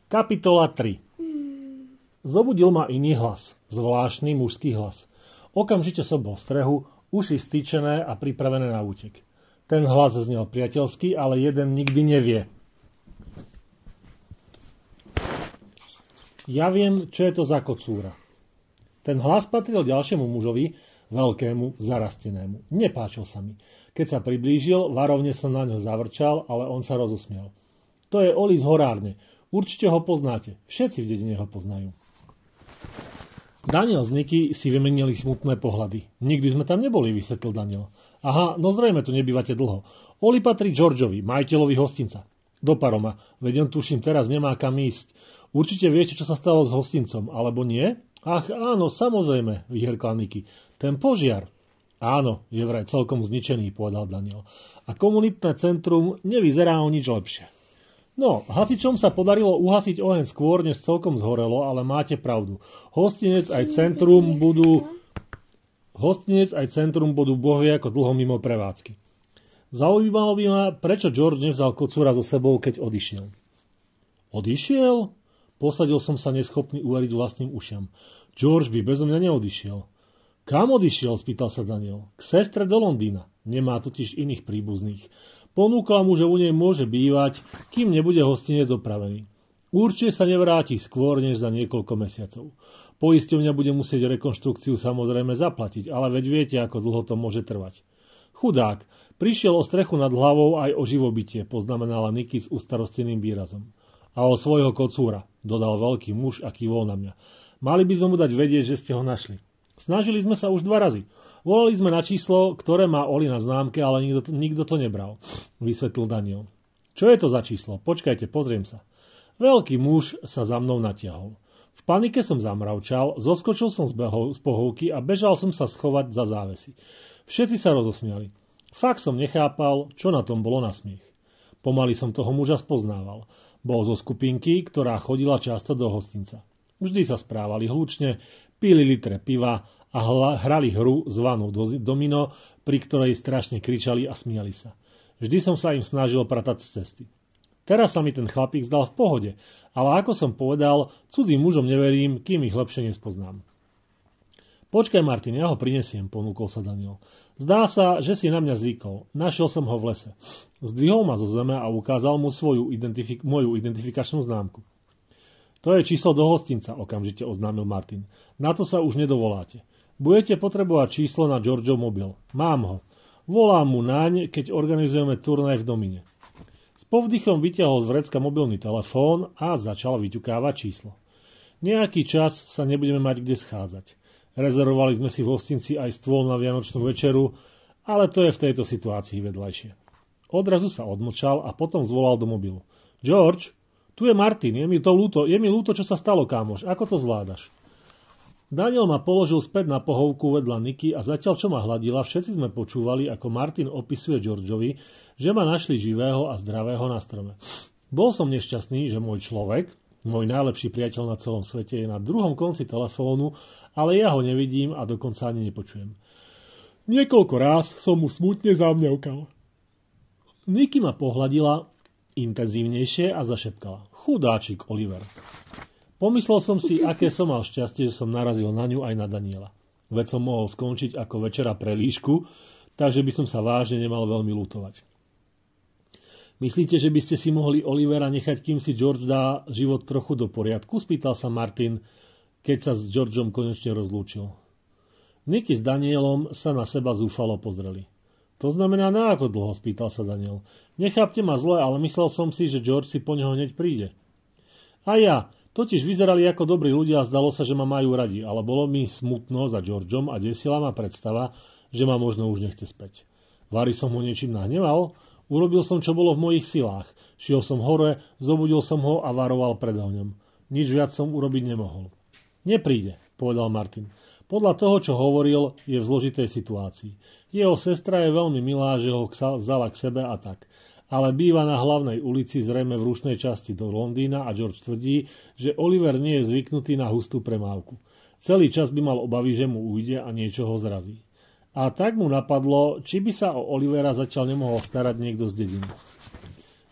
Kapitola 3. Zobudil ma iný hlas, zvláštny mužský hlas. Okamžite som bol v strehu, uši stýčené a pripravené na útek. Ten hlas znel priateľsky, ale jeden nikdy nevie. Ja viem, čo je to za kocúra. Ten hlas patril ďalšiemu mužovi, veľkému, zarastenému. Nepáčil sa mi. Keď sa priblížil, varovne som na ňo zavrčal, ale on sa rozusmial. To je Oli z Horárne. Určite ho poznáte. Všetci v dedine ho poznajú. Daniel z Niky si vymenili smutné pohľady. Nikdy sme tam neboli, vysvetlil Daniel. Aha, no zrejme tu nebývate dlho. Oli patrí Georgeovi, majiteľovi hostinca. Do Paroma, veď on tuším teraz nemá kam ísť. Určite viete, čo sa stalo s hostincom, alebo nie? Ach, áno, samozrejme, vyhrkla Niky. Ten požiar. Áno, je vraj celkom zničený, povedal Daniel. A komunitné centrum nevyzerá o nič lepšie. No, hasičom sa podarilo uhasiť oheň skôr, než celkom zhorelo, ale máte pravdu. Hostinec aj centrum budú bohvie ako dlho mimo prevádzky. Zaujímalo by ma, prečo George nevzal kocúra so sebou, keď odišiel. Odišiel? Posadil som sa neschopný uveriť vlastným ušiam. George by bezo mňa neodišiel. Kam odišiel? Spýtal sa Daniel. K sestre do Londýna. Nemá totiž iných príbuzných. Ponúkla mu, že u nej môže bývať, kým nebude hostinec opravený. Určite sa nevráti skôr, než za niekoľko mesiacov. Poisťovňa bude musieť rekonštrukciu samozrejme zaplatiť, ale veď viete, ako dlho to môže trvať. Chudák, prišiel o strechu nad hlavou aj o živobytie, poznamenala Niky s ustarosteným výrazom. A o svojho kocúra, dodal veľký muž a kývol na mňa. Mali by sme mu dať vedieť, že ste ho našli. Snažili sme sa už 2 razy. Volali sme na číslo, ktoré má Oli na známke, ale nikto to nebral, vysvetlil Daniel. Čo je to za číslo? Počkajte, pozriem sa. Veľký muž sa za mnou natiahol. V panike som zamravčal, zoskočil som z pohovky a bežal som sa schovať za závesy. Všetci sa rozosmiali. Fakt som nechápal, čo na tom bolo na smiech. Pomaly som toho muža spoznával. Bol zo skupinky, ktorá chodila často do hostinca. Vždy sa správali hlučne, pili litre piva a hrali hru zvanú domino, pri ktorej strašne kričali a smiali sa. Vždy som sa im snažil pratať z cesty. Teraz sa mi ten chlapík zdal v pohode, ale ako som povedal, cudzím mužom neverím, kým ich lepšie nespoznám. Počkaj, Martin, ja ho prinesiem, ponúkol sa Daniel. Zdá sa, že si na mňa zvykol. Našiel som ho v lese. Zdvihol ma zo zeme a ukázal mu moju identifikačnú známku. To je číslo do hostinca, okamžite oznámil Martin. Na to sa už nedovoláte. Budete potrebovať číslo na Georgeov mobil. Mám ho. Volám mu naň, keď organizujeme turnaj v domine. S povdychom vyťahol z vrecka mobilný telefón a začal vyťukávať číslo. Nejaký čas sa nebudeme mať kde schádzať. Rezervovali sme si v hostinci aj stôl na vianočnú večeru, ale to je v tejto situácii vedľajšie. Odrazu sa odmlčal a potom zvolal do mobilu. George, tu je Martin, je mi ľúto, čo sa stalo, kámoš, ako to zvládaš? Daniel ma položil späť na pohovku vedľa Niky a zatiaľ, čo ma hladila, všetci sme počúvali, ako Martin opisuje Georgeovi, že ma našli živého a zdravého na strome. Bol som nešťastný, že môj človek, môj najlepší priateľ na celom svete, je na druhom konci telefónu, ale ja ho nevidím a dokonca ani nepočujem. Niekoľko ráz som mu smutne zamňaukal. Niky ma pohľadila intenzívnejšie a zašepkala. Chudáčik Oliver. Pomyslel som si, aké som mal šťastie, že som narazil na ňu aj na Daniela. Veď som mohol skončiť ako večera pre líšku, takže by som sa vážne nemal veľmi ľutovať. Myslíte, že by ste si mohli Olivera nechať, kým si George dá život trochu do poriadku? Spýtal sa Martin, keď sa s Georgeom konečne rozlúčil. Niky s Danielom sa na seba zúfalo pozreli. To znamená na ako dlho? Spýtal sa Daniel. Nechápte ma zle, ale myslel som si, že George si po neho hneď príde. A ja, totiž vyzerali ako dobrí ľudia a zdalo sa, že ma majú radi, ale bolo mi smutno za Georgeom a desila ma predstava, že ma možno už nechce späť. Vary som ho niečím nahneval? Urobil som, čo bolo v mojich silách. Šiel som hore, zobudil som ho a varoval pred ohňom. Nič viac som urobiť nemohol. Nepríde, povedal Martin. Podľa toho, čo hovoril, je v zložitej situácii. Jeho sestra je veľmi milá, že ho vzala k sebe a tak. Ale býva na hlavnej ulici, zrejme v rušnej časti do Londýna a George tvrdí, že Oliver nie je zvyknutý na hustú premávku. Celý čas by mal obavy, že mu ujde a niečo ho zrazí. A tak mu napadlo, či by sa o Olivera zatiaľ nemohol starať niekto z dediny.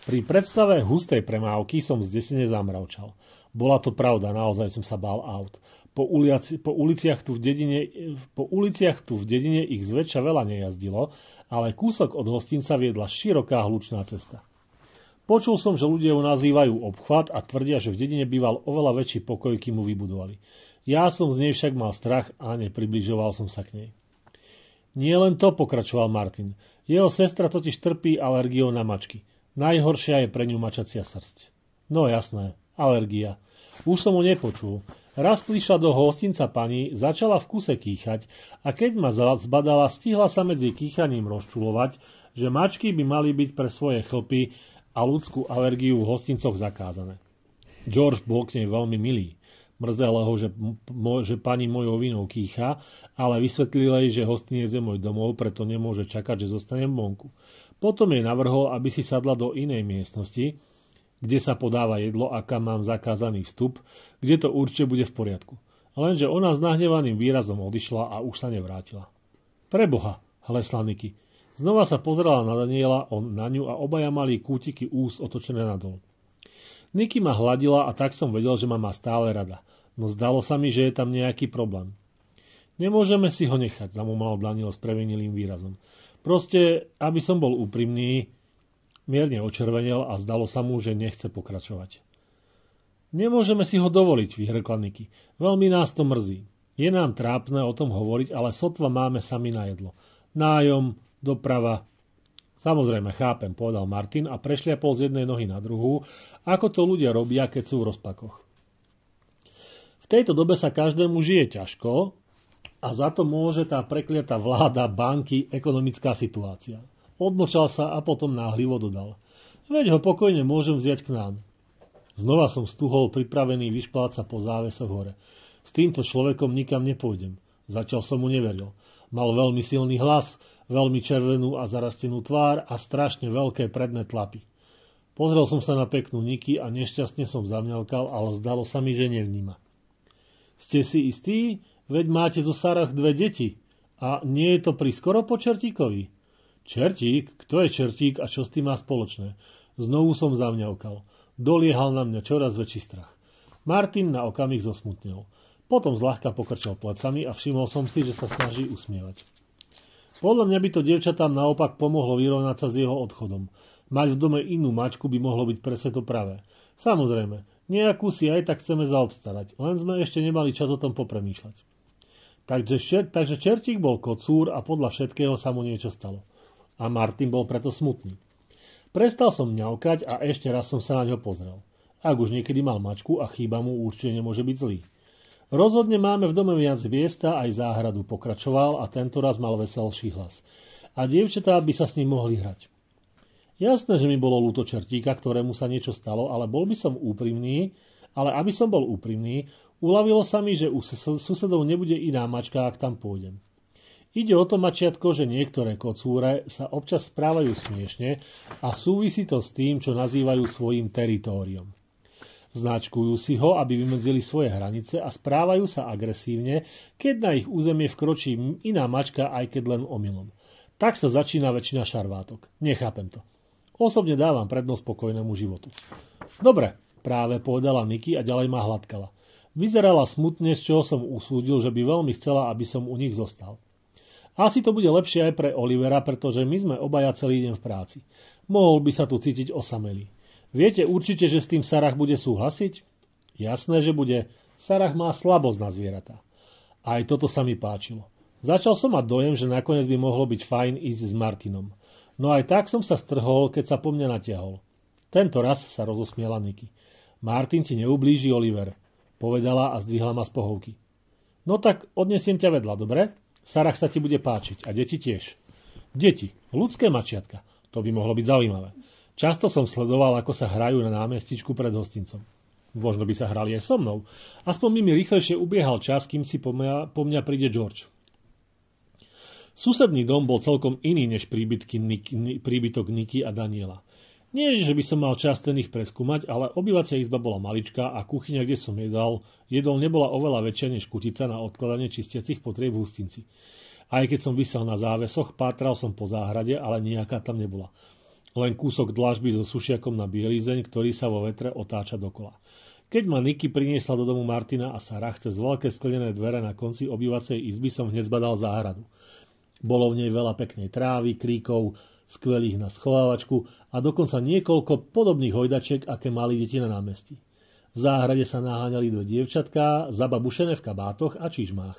Pri predstave hustej premávky som zdesene zamravčal. Bola to pravda, naozaj som sa bál aut. Po uliciach tu v dedine ich zväčša veľa nejazdilo, ale kúsok od hostinca viedla široká hlučná cesta. Počul som, že ľudia ju nazývajú obchvat a tvrdia, že v dedine býval oveľa väčší pokoj, kým mu vybudovali. Ja som z nej však mal strach a nepribližoval som sa k nej. Nie len to, pokračoval Martin. Jeho sestra totiž trpí alergiou na mačky. Najhoršia je pre ňu mačacia srsť. No jasné, alergia. Už som ho nepočul. Raz prišla do hostinca pani, začala v kuse kýchať a keď ma zbadala, stihla sa medzi kýchaním rozčulovať, že mačky by mali byť pre svoje chlpy a ľudskú alergiu v hostincoch zakázané. George bol k nej veľmi milý. Mrzelo ho, že pani mojou vinou kýcha, ale vysvetlil jej, že hostinec je môj domov, preto nemôže čakať, že zostanem vonku. Potom jej navrhol, aby si sadla do inej miestnosti, kde sa podáva jedlo a kam mám zakázaný vstup, kde to určite bude v poriadku. Lenže ona s nahnevaným výrazom odišla a už sa nevrátila. Preboha, hlesla Niky. Znova sa pozerala na Daniela, on na ňu a obaja mali kútiky úst otočené nadol. Niky ma hladila a tak som vedel, že ma má stále rada. No zdalo sa mi, že je tam nejaký problém. Nemôžeme si ho nechať, zamúmal Daniel s previnilým výrazom. Proste, aby som bol úprimný, mierne očervenel a zdalo sa mu, že nechce pokračovať. Nemôžeme si ho dovoliť, vyhrkla Niky. Veľmi nás to mrzí. Je nám trápne o tom hovoriť, ale sotva máme sami na jedlo. Nájom, doprava. Samozrejme, chápem, povedal Martin a prešliapol z jednej nohy na druhú, ako to ľudia robia, keď sú v rozpakoch. V tejto dobe sa každému žije ťažko a za to môže tá prekliatá vláda, banky, ekonomická situácia. Odmlčal sa a potom náhlivo dodal. Veď ho pokojne môžem vziať k nám. Znova som stuhol pripravený vyšplať sa po závesoch hore. S týmto človekom nikam nepôjdem. Zatiaľ som mu neveril. Mal veľmi silný hlas, veľmi červenú a zarastenú tvár a strašne veľké predné tlapy. Pozrel som sa na peknú Niky a nešťastne som zamňalkal, ale zdalo sa mi, že nevníma. Ste si istí? Veď máte zo Sarah 2 deti. A nie je to priskoro po Čertíkovi? Čertík? Kto je Čertík a čo s tým má spoločné? Znovu som zamňaukal. Doliehal na mňa čoraz väčší strach. Martin na okamih zosmutnel. Potom zľahka pokrčal plecami a všimol som si, že sa snaží usmievať. Podľa mňa by to dievčatám naopak pomohlo vyrovnať sa s jeho odchodom. Mať v dome inú mačku by mohlo byť presne to pravé. Samozrejme, nejakú si aj tak chceme zaobstarať, len sme ešte nemali čas o tom popremýšľať. Takže Čertík bol kocúr a podľa všetkého sa mu niečo stalo. A Martin bol preto smutný. Prestal som mňaukať a ešte raz som sa na ňo pozrel. Ak už niekedy mal mačku a chýba mu, určite nemôže byť zlý. Rozhodne máme v dome viac miesta, aj záhradu, pokračoval a tento raz mal veselší hlas. A dievčatá by sa s ním mohli hrať. Jasné, že mi bolo ľúto Čertíka, ktorému sa niečo stalo, ale aby som bol úprimný, uľavilo sa mi, že u susedov nebude iná mačka, ak tam pôjdem. Ide o to, mačiatko, že niektoré kocúre sa občas správajú smiešne a súvisí to s tým, čo nazývajú svojím teritóriom. Značkujú si ho, aby vymedzili svoje hranice a správajú sa agresívne, keď na ich územie vkročí iná mačka, aj keď len omylom. Tak sa začína väčšina šarvátok. Nechápem to. Osobne dávam prednosť spokojnému životu. Dobre, práve povedala Niky a ďalej ma hladkala. Vyzerala smutne, z čoho som usúdil, že by veľmi chcela, aby som u nich zostal. Asi to bude lepšie aj pre Olivera, pretože my sme obaja celý deň v práci. Mohol by sa tu cítiť osamelý. Viete určite, že s tým Sarah bude súhlasiť? Jasné, že bude. Sarah má slabosť na zvieratá. Aj toto sa mi páčilo. Začal som mať dojem, že nakoniec by mohlo byť fajn ísť s Martinom. No aj tak som sa strhol, keď sa po mne natiahol. Tento raz sa rozosmiela Niky. Martin ti neublíži, Oliver, povedala a zdvihla ma z pohovky. No tak odnesiem ťa vedľa, dobre? Sarah sa ti bude páčiť a deti tiež. Deti, ľudské mačiatka, to by mohlo byť zaujímavé. Často som sledoval, ako sa hrajú na námestičku pred hostincom. Možno by sa hrali aj so mnou. Aspoň by mi rýchlejšie ubiehal čas, kým si po mňa príde George. Susedný dom bol celkom iný než príbytok Niky a Daniela. Nie, že by som mal čas ten ich preskúmať, ale obývacia izba bola maličká a kuchyňa, kde som jedol nebola oveľa väčšia než kutica na odkladanie čistiacich potrieb v hostinci. Aj keď som visel na závesoch, pátral som po záhrade, ale nejaká tam nebola. Len kúsok dlažby so sušiakom na bielizeň, ktorý sa vo vetre otáča dokola. Keď ma Niky priniesla do domu Martina a Sarah cez veľké sklenené dvere na konci obývacej izby, som hneď zbadal záhradu. Bolo v nej veľa peknej trávy, kríkov, skvelých na schovávačku a dokonca niekoľko podobných hojdačiek, aké mali deti na námestí. V záhrade sa naháňali dve dievčatká, zababušené v kabátoch a čižmách.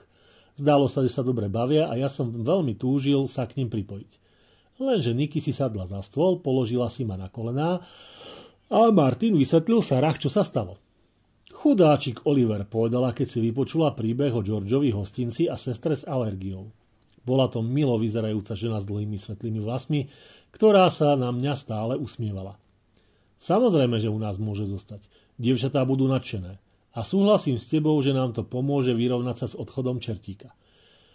Zdalo sa, že sa dobre bavia a ja som veľmi túžil sa k nim pripojiť. Lenže Niky si sadla za stôl, položila si ma na kolená a Martin vysvetlil Sarah, čo sa stalo. Chudáčik Oliver, povedala, keď si vypočula príbeh o Georgeovi hostinci a sestre s alergiou. Bola to milo vyzerajúca žena s dlhými svetlými vlasmi, ktorá sa na mňa stále usmievala. Samozrejme, že u nás môže zostať. Dievčatá budú nadšené. A súhlasím s tebou, že nám to pomôže vyrovnať sa s odchodom čertíka.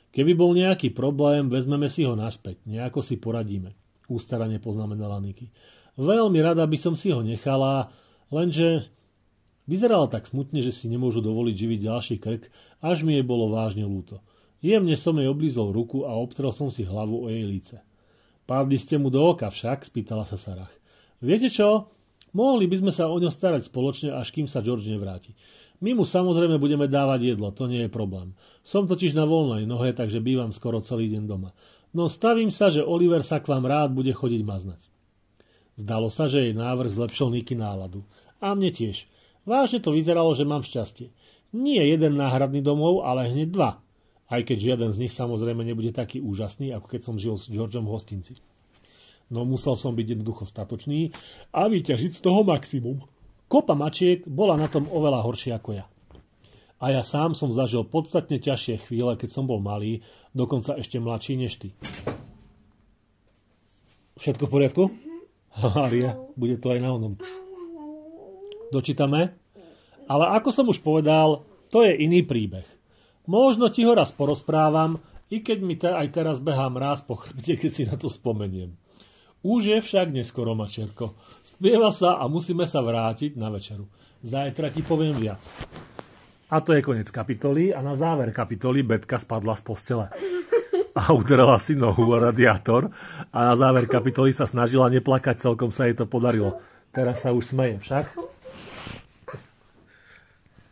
Keby bol nejaký problém, vezmeme si ho naspäť, nejako si poradíme. Ústarane poznamenala Niky. Veľmi rada by som si ho nechala, lenže vyzerala tak smutne, že si nemôžu dovoliť živiť ďalší krk, až mi jej bolo vážne ľúto. Jemne som jej oblízol ruku a obtrel som si hlavu o jej líce. Padli ste mu do oka však, spýtala sa Sarah. Viete čo? Mohli by sme sa o ňo starať spoločne, až kým sa George nevráti. My mu samozrejme budeme dávať jedlo, to nie je problém. Som totiž na voľnej nohe, takže bývam skoro celý deň doma. No stavím sa, že Oliver sa k vám rád bude chodiť maznať. Zdalo sa, že jej návrh zlepšil Niky náladu. A mne tiež. Vážne to vyzeralo, že mám šťastie. Nie jeden náhradný domov, ale hneď dva. Aj keď žiaden z nich samozrejme nebude taký úžasný, ako keď som žil s Georgeom v hostinci. No musel som byť jednoducho statočný a vyťažiť z toho maximum. Kopa mačiek bola na tom oveľa horšie ako ja. A ja sám som zažil podstatne ťažšie chvíle, keď som bol malý, dokonca ešte mladší než ty. Všetko v poriadku? Mária, bude to aj na onom. Dočítame? Ale ako som už povedal, to je iný príbeh. Možno ti ho raz porozprávam, i keď mi aj teraz behá mráz po chrbte, keď si na to spomeniem. Už je však neskoro, mačerko. Spieva sa a musíme sa vrátiť na večeru. Zajtra ti poviem viac. A to je koniec kapitoly a na záver kapitoly Betka spadla z postele. A utrela si nohu o radiátor a na záver kapitoly sa snažila neplakať, celkom sa jej to podarilo. Teraz sa už smeje však.